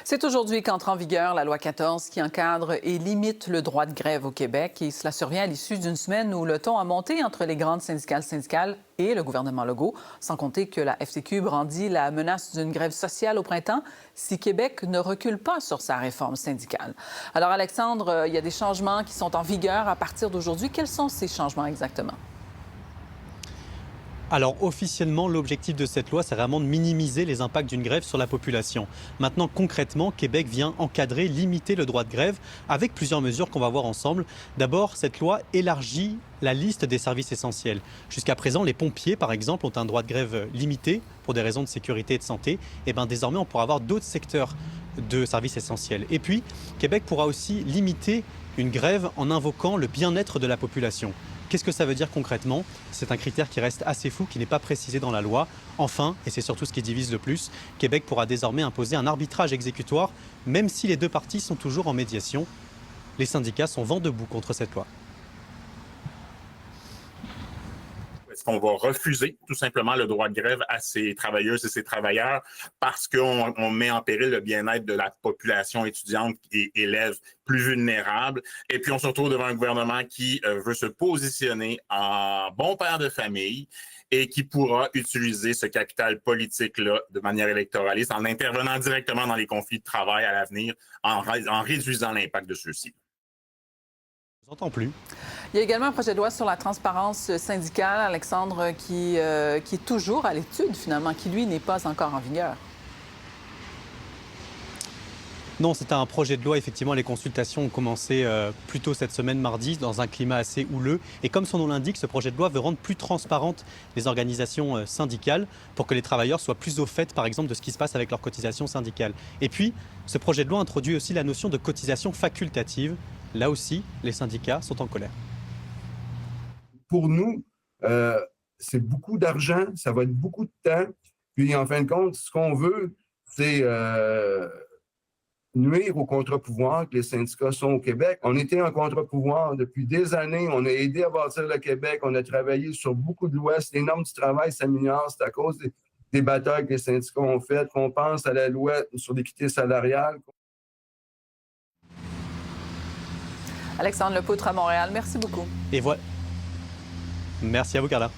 C'est aujourd'hui qu'entre en vigueur la loi 14 qui encadre et limite le droit de grève au Québec. Et cela survient à l'issue d'une semaine où le ton a monté entre les grandes syndicales et le gouvernement Legault, sans compter que la FTQ brandit la menace d'une grève sociale au printemps si Québec ne recule pas sur sa réforme syndicale. Alors Alexandre, il y a des changements qui sont en vigueur à partir d'aujourd'hui. Quels sont ces changements exactement? Alors officiellement, l'objectif de cette loi, c'est vraiment de minimiser les impacts d'une grève sur la population. Maintenant, concrètement, Québec vient encadrer, limiter le droit de grève avec plusieurs mesures qu'on va voir ensemble. D'abord, cette loi élargit la liste des services essentiels. Jusqu'à présent, les pompiers, par exemple, ont un droit de grève limité pour des raisons de sécurité et de santé. Et bien désormais, on pourra avoir d'autres secteurs de services essentiels. Et puis, Québec pourra aussi limiter une grève en invoquant le bien-être de la population. Qu'est-ce que ça veut dire concrètement? C'est un critère qui reste assez flou, qui n'est pas précisé dans la loi. Enfin, et c'est surtout ce qui divise le plus, Québec pourra désormais imposer un arbitrage exécutoire, même si les deux parties sont toujours en médiation. Les syndicats sont vent debout contre cette loi. Est-ce qu'on va refuser tout simplement le droit de grève à ces travailleuses et ces travailleurs parce qu'on met en péril le bien-être de la population étudiante et élève plus vulnérable? Et puis on se retrouve devant un gouvernement qui veut se positionner en bon père de famille et qui pourra utiliser ce capital politique-là de manière électoraliste en intervenant directement dans les conflits de travail à l'avenir, en réduisant l'impact de ceux-ci. Je vous entends plus. Il y a également un projet de loi sur la transparence syndicale, Alexandre, qui est toujours à l'étude, finalement, qui, lui, n'est pas encore en vigueur. Non, c'est un projet de loi. Effectivement, les consultations ont commencé plus tôt cette semaine, mardi, dans un climat assez houleux. Et comme son nom l'indique, ce projet de loi veut rendre plus transparentes les organisations syndicales pour que les travailleurs soient plus au fait, par exemple, de ce qui se passe avec leurs cotisations syndicales. Et puis, ce projet de loi introduit aussi la notion de cotisation facultative. Là aussi, les syndicats sont en colère. Pour nous, c'est beaucoup d'argent, ça va être beaucoup de temps. Puis, en fin de compte, ce qu'on veut, c'est nuire au contre-pouvoir que les syndicats sont au Québec. On était en contre-pouvoir depuis des années. On a aidé à bâtir le Québec. On a travaillé sur beaucoup de lois. Si les normes du travail s'améliorent, c'est à cause des batailles que les syndicats ont faites, qu'on pense à la loi sur l'équité salariale. Alexandre Lepoutre à Montréal, merci beaucoup. Et voilà. Merci à vous, Carla.